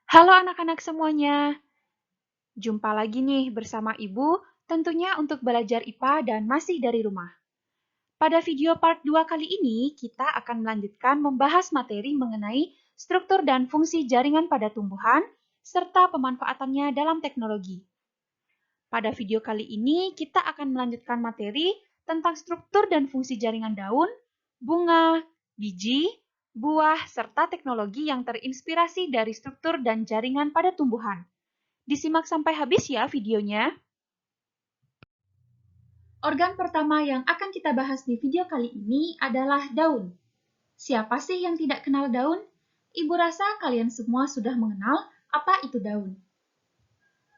Halo anak-anak semuanya, jumpa lagi nih bersama Ibu, tentunya untuk belajar IPA dan masih dari rumah. Pada video part 2 kali ini, kita akan melanjutkan membahas materi mengenai struktur dan fungsi jaringan pada tumbuhan, serta pemanfaatannya dalam teknologi. Pada video kali ini, kita akan melanjutkan materi tentang struktur dan fungsi jaringan daun, bunga, biji, buah, serta teknologi yang terinspirasi dari struktur dan jaringan pada tumbuhan. Disimak sampai habis ya videonya. Organ pertama yang akan kita bahas di video kali ini adalah daun. Siapa sih yang tidak kenal daun? Ibu rasa kalian semua sudah mengenal apa itu daun.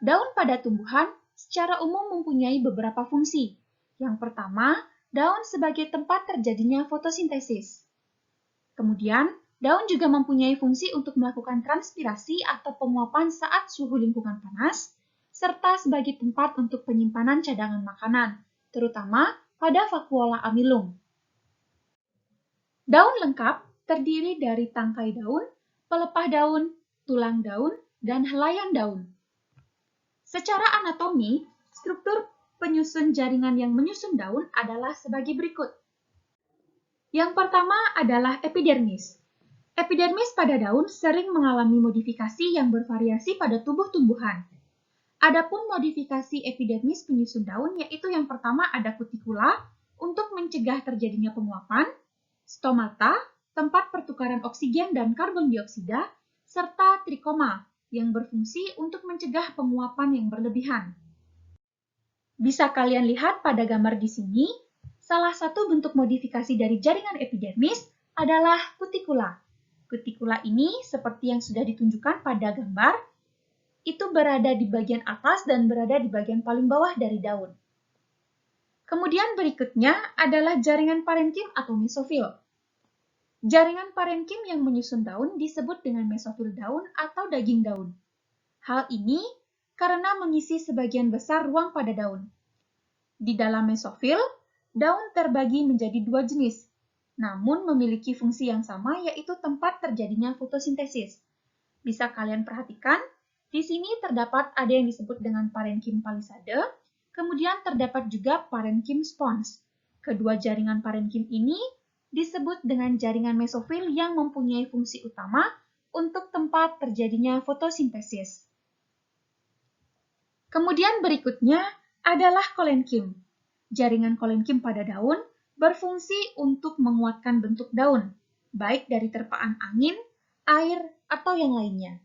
Daun pada tumbuhan secara umum mempunyai beberapa fungsi. Yang pertama, daun sebagai tempat terjadinya fotosintesis. Kemudian, daun juga mempunyai fungsi untuk melakukan transpirasi atau penguapan saat suhu lingkungan panas, serta sebagai tempat untuk penyimpanan cadangan makanan, terutama pada vakuola amilum. Daun lengkap terdiri dari tangkai daun, pelepah daun, tulang daun, dan helaian daun. Secara anatomi, struktur penyusun jaringan yang menyusun daun adalah sebagai berikut. Yang pertama adalah epidermis. Epidermis pada daun sering mengalami modifikasi yang bervariasi pada tubuh tumbuhan. Adapun modifikasi epidermis penyusun daun yaitu yang pertama ada kutikula untuk mencegah terjadinya penguapan, stomata, tempat pertukaran oksigen dan karbon dioksida, serta trikoma yang berfungsi untuk mencegah penguapan yang berlebihan. Bisa kalian lihat pada gambar di sini, salah satu bentuk modifikasi dari jaringan epidermis adalah kutikula. Kutikula ini, seperti yang sudah ditunjukkan pada gambar, itu berada di bagian atas dan berada di bagian paling bawah dari daun. Kemudian berikutnya adalah jaringan parenkim atau mesofil. Jaringan parenkim yang menyusun daun disebut dengan mesofil daun atau daging daun. Hal ini karena mengisi sebagian besar ruang pada daun. Di dalam mesofil, daun terbagi menjadi dua jenis, namun memiliki fungsi yang sama yaitu tempat terjadinya fotosintesis. Bisa kalian perhatikan, di sini terdapat ada yang disebut dengan parenkim palisade, kemudian terdapat juga parenkim spons. Kedua jaringan parenkim ini disebut dengan jaringan mesofil yang mempunyai fungsi utama untuk tempat terjadinya fotosintesis. Kemudian berikutnya adalah kolenkim. Jaringan kolenkim pada daun berfungsi untuk menguatkan bentuk daun, baik dari terpaan angin, air, atau yang lainnya.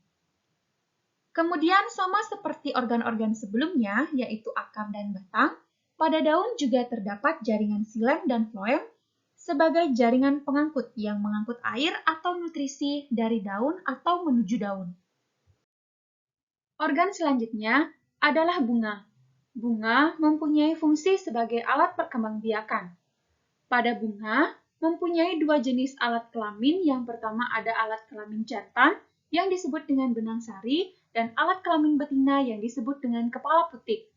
Kemudian sama seperti organ-organ sebelumnya, yaitu akar dan batang, pada daun juga terdapat jaringan xilem dan floem sebagai jaringan pengangkut yang mengangkut air atau nutrisi dari daun atau menuju daun. Organ selanjutnya adalah bunga. Bunga mempunyai fungsi sebagai alat perkembangbiakan. Pada bunga, mempunyai dua jenis alat kelamin. Yang pertama ada alat kelamin jantan yang disebut dengan benang sari dan alat kelamin betina yang disebut dengan kepala putik.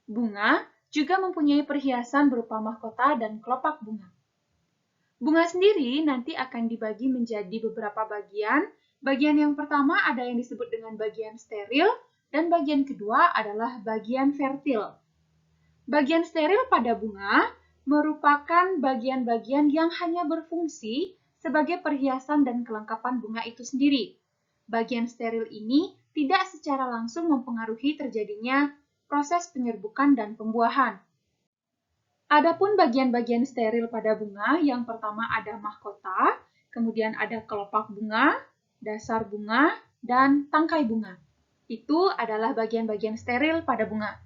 Bunga juga mempunyai perhiasan berupa mahkota dan kelopak bunga. Bunga sendiri nanti akan dibagi menjadi beberapa bagian. Bagian yang pertama ada yang disebut dengan bagian steril dan bagian kedua adalah bagian fertil. Bagian steril pada bunga merupakan bagian-bagian yang hanya berfungsi sebagai perhiasan dan kelengkapan bunga itu sendiri. Bagian steril ini tidak secara langsung mempengaruhi terjadinya proses penyerbukan dan pembuahan. Adapun bagian-bagian steril pada bunga, yang pertama ada mahkota, kemudian ada kelopak bunga, dasar bunga, dan tangkai bunga. Itu adalah bagian-bagian steril pada bunga.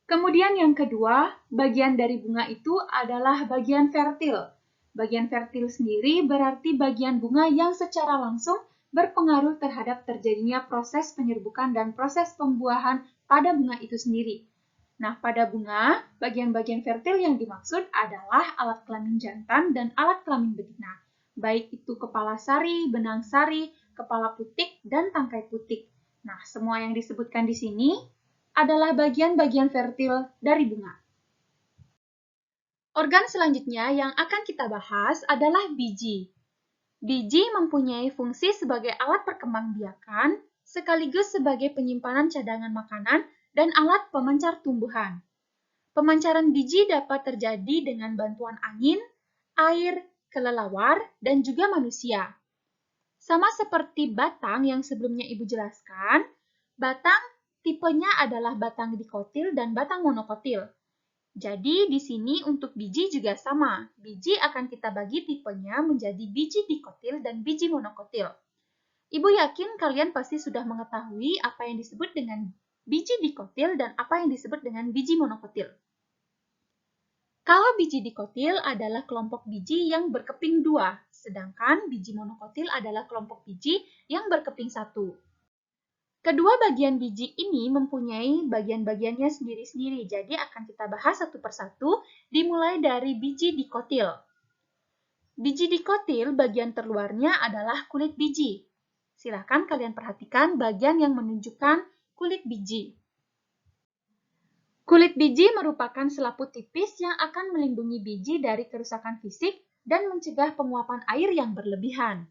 Kemudian yang kedua, bagian dari bunga itu adalah bagian fertil. Bagian fertil sendiri berarti bagian bunga yang secara langsung berpengaruh terhadap terjadinya proses penyerbukan dan proses pembuahan pada bunga itu sendiri. Nah, pada bunga, bagian-bagian fertil yang dimaksud adalah alat kelamin jantan dan alat kelamin betina, baik itu kepala sari, benang sari, kepala putik, dan tangkai putik. Nah, semua yang disebutkan di sini adalah bagian-bagian fertil dari bunga. Organ selanjutnya yang akan kita bahas adalah biji. Biji mempunyai fungsi sebagai alat perkembangbiakan sekaligus sebagai penyimpanan cadangan makanan dan alat pemancar tumbuhan. Pemancaran biji dapat terjadi dengan bantuan angin, air, kelelawar, dan juga manusia. Sama seperti batang yang sebelumnya Ibu jelaskan, batang tipenya adalah batang dikotil dan batang monokotil. Jadi di sini untuk biji juga sama. Biji akan kita bagi tipenya menjadi biji dikotil dan biji monokotil. Ibu yakin kalian pasti sudah mengetahui apa yang disebut dengan biji dikotil dan apa yang disebut dengan biji monokotil. Kalau biji dikotil adalah kelompok biji yang berkeping 2, sedangkan biji monokotil adalah kelompok biji yang berkeping 1. Kedua bagian biji ini mempunyai bagian-bagiannya sendiri-sendiri, jadi akan kita bahas satu persatu, dimulai dari biji dikotil. Biji dikotil bagian terluarnya adalah kulit biji. Silakan kalian perhatikan bagian yang menunjukkan kulit biji. Kulit biji merupakan selaput tipis yang akan melindungi biji dari kerusakan fisik dan mencegah penguapan air yang berlebihan.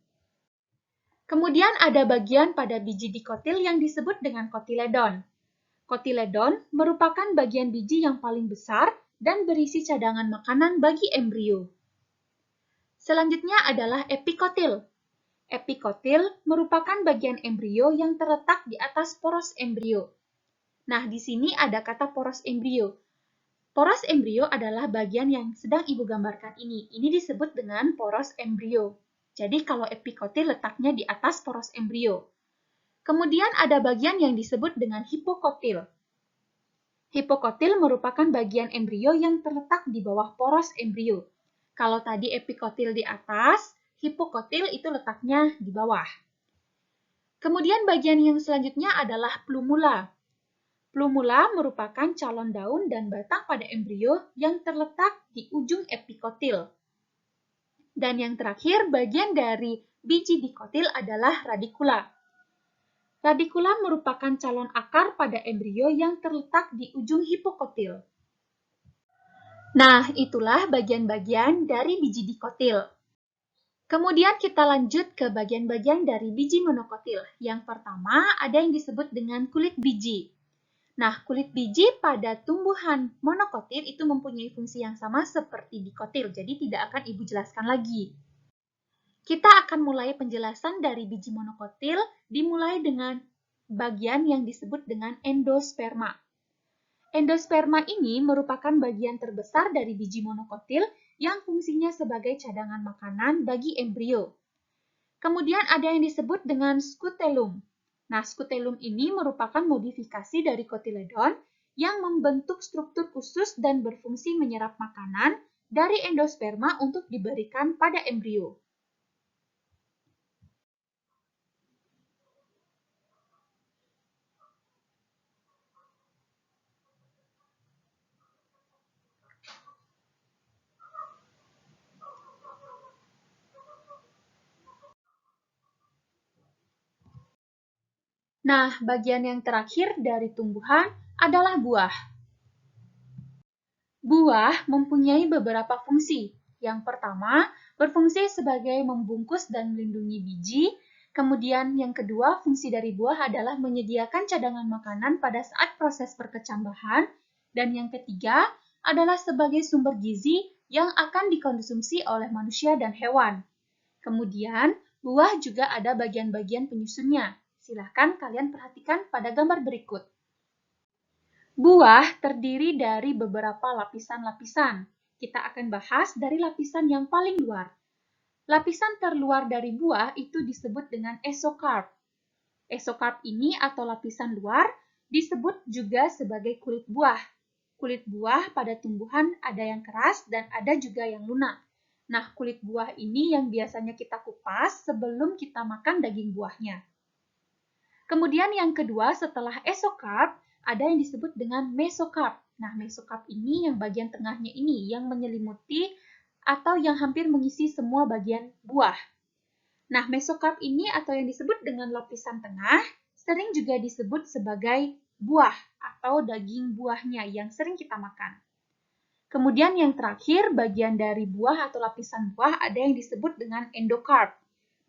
Kemudian ada bagian pada biji dikotil yang disebut dengan kotiledon. Kotiledon merupakan bagian biji yang paling besar dan berisi cadangan makanan bagi embrio. Selanjutnya adalah epikotil. Epikotil merupakan bagian embrio yang terletak di atas poros embrio. Nah, di sini ada kata poros embrio. Poros embrio adalah bagian yang sedang Ibu gambarkan ini. Ini disebut dengan poros embrio. Jadi kalau epikotil letaknya di atas poros embrio. Kemudian ada bagian yang disebut dengan hipokotil. Hipokotil merupakan bagian embrio yang terletak di bawah poros embrio. Kalau tadi epikotil di atas, hipokotil itu letaknya di bawah. Kemudian bagian yang selanjutnya adalah plumula. Plumula merupakan calon daun dan batang pada embrio yang terletak di ujung epikotil. Dan yang terakhir, bagian dari biji dikotil adalah radikula. Radikula merupakan calon akar pada embrio yang terletak di ujung hipokotil. Nah, itulah bagian-bagian dari biji dikotil. Kemudian kita lanjut ke bagian-bagian dari biji monokotil. Yang pertama, ada yang disebut dengan kulit biji. Nah, kulit biji pada tumbuhan monokotil itu mempunyai fungsi yang sama seperti dikotil, jadi tidak akan Ibu jelaskan lagi. Kita akan mulai penjelasan dari biji monokotil, dimulai dengan bagian yang disebut dengan endosperma. Endosperma ini merupakan bagian terbesar dari biji monokotil yang fungsinya sebagai cadangan makanan bagi embrio. Kemudian ada yang disebut dengan scutellum. Nah, scutellum ini merupakan modifikasi dari kotiledon yang membentuk struktur khusus dan berfungsi menyerap makanan dari endosperma untuk diberikan pada embrio. Nah, bagian yang terakhir dari tumbuhan adalah buah. Buah mempunyai beberapa fungsi. Yang pertama, berfungsi sebagai membungkus dan melindungi biji. Kemudian yang kedua, fungsi dari buah adalah menyediakan cadangan makanan pada saat proses perkecambahan. Dan yang ketiga adalah sebagai sumber gizi yang akan dikonsumsi oleh manusia dan hewan. Kemudian, buah juga ada bagian-bagian penyusunnya. Silahkan kalian perhatikan pada gambar berikut. Buah terdiri dari beberapa lapisan-lapisan. Kita akan bahas dari lapisan yang paling luar. Lapisan terluar dari buah itu disebut dengan esokarp. Esokarp ini atau lapisan luar disebut juga sebagai kulit buah. Kulit buah pada tumbuhan ada yang keras dan ada juga yang lunak. Nah, kulit buah ini yang biasanya kita kupas sebelum kita makan daging buahnya. Kemudian yang kedua setelah esokarp, ada yang disebut dengan mesokarp. Nah, mesokarp ini yang bagian tengahnya ini yang menyelimuti atau yang hampir mengisi semua bagian buah. Nah, mesokarp ini atau yang disebut dengan lapisan tengah sering juga disebut sebagai buah atau daging buahnya yang sering kita makan. Kemudian yang terakhir, bagian dari buah atau lapisan buah ada yang disebut dengan endokarp.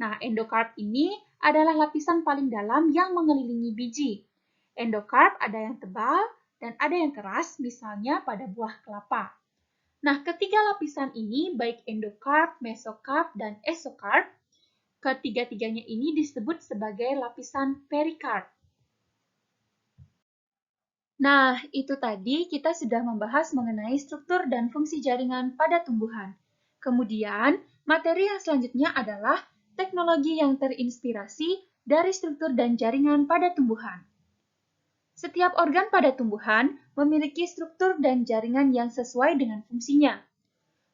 Nah, endokarp ini adalah lapisan paling dalam yang mengelilingi biji. Endokarp ada yang tebal dan ada yang keras, misalnya pada buah kelapa. Nah, ketiga lapisan ini, baik endokarp, mesokarp, dan esokarp, ketiga-tiganya ini disebut sebagai lapisan perikarp. Nah, itu tadi kita sudah membahas mengenai struktur dan fungsi jaringan pada tumbuhan. Kemudian, materi yang selanjutnya adalah teknologi yang terinspirasi dari struktur dan jaringan pada tumbuhan. Setiap organ pada tumbuhan memiliki struktur dan jaringan yang sesuai dengan fungsinya.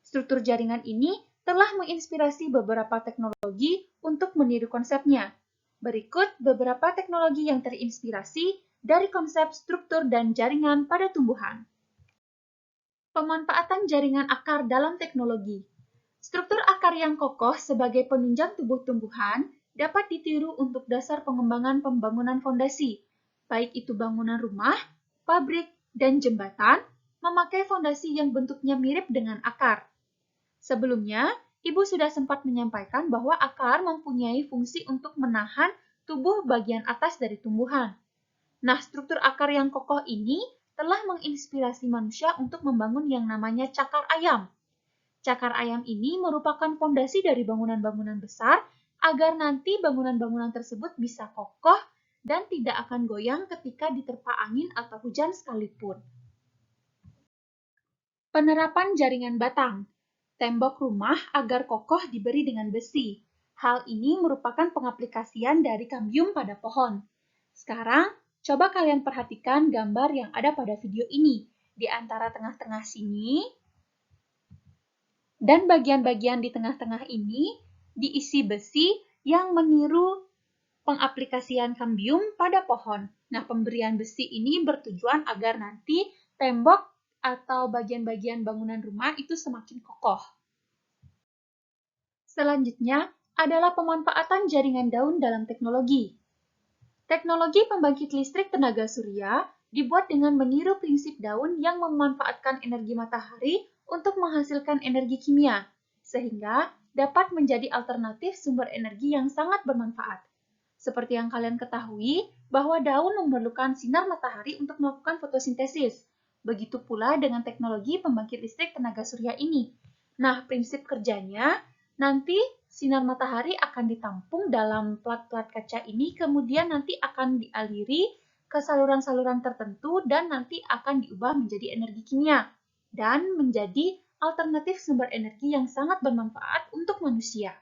Struktur jaringan ini telah menginspirasi beberapa teknologi untuk meniru konsepnya. Berikut beberapa teknologi yang terinspirasi dari konsep struktur dan jaringan pada tumbuhan. Pemanfaatan jaringan akar dalam teknologi. Struktur akar yang kokoh sebagai penunjang tubuh tumbuhan dapat ditiru untuk dasar pengembangan pembangunan fondasi, baik itu bangunan rumah, pabrik, dan jembatan, memakai fondasi yang bentuknya mirip dengan akar. Sebelumnya, Ibu sudah sempat menyampaikan bahwa akar mempunyai fungsi untuk menahan tubuh bagian atas dari tumbuhan. Nah, struktur akar yang kokoh ini telah menginspirasi manusia untuk membangun yang namanya cakar ayam. Cakar ayam ini merupakan fondasi dari bangunan-bangunan besar agar nanti bangunan-bangunan tersebut bisa kokoh dan tidak akan goyang ketika diterpa angin atau hujan sekalipun. Penerapan jaringan batang. Tembok rumah agar kokoh diberi dengan besi. Hal ini merupakan pengaplikasian dari kambium pada pohon. Sekarang, coba kalian perhatikan gambar yang ada pada video ini. Di antara tengah-tengah sini, dan bagian-bagian di tengah-tengah ini diisi besi yang meniru pengaplikasian kambium pada pohon. Nah, pemberian besi ini bertujuan agar nanti tembok atau bagian-bagian bangunan rumah itu semakin kokoh. Selanjutnya adalah pemanfaatan jaringan daun dalam teknologi. Teknologi pembangkit listrik tenaga surya dibuat dengan meniru prinsip daun yang memanfaatkan energi matahari untuk menghasilkan energi kimia, sehingga dapat menjadi alternatif sumber energi yang sangat bermanfaat. Seperti yang kalian ketahui, bahwa daun memerlukan sinar matahari untuk melakukan fotosintesis. Begitu pula dengan teknologi pembangkit listrik tenaga surya ini. Nah, prinsip kerjanya, nanti sinar matahari akan ditampung dalam plat-plat kaca ini, kemudian nanti akan dialiri ke saluran-saluran tertentu dan nanti akan diubah menjadi energi kimia dan menjadi alternatif sumber energi yang sangat bermanfaat untuk manusia.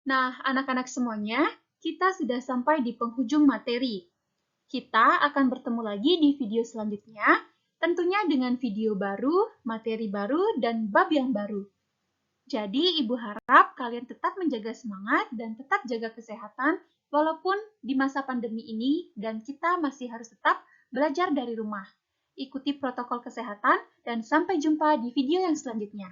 Nah, anak-anak semuanya, kita sudah sampai di penghujung materi. Kita akan bertemu lagi di video selanjutnya, tentunya dengan video baru, materi baru, dan bab yang baru. Jadi, Ibu harap kalian tetap menjaga semangat dan tetap jaga kesehatan walaupun di masa pandemi ini dan kita masih harus tetap belajar dari rumah. Ikuti protokol kesehatan dan sampai jumpa di video yang selanjutnya.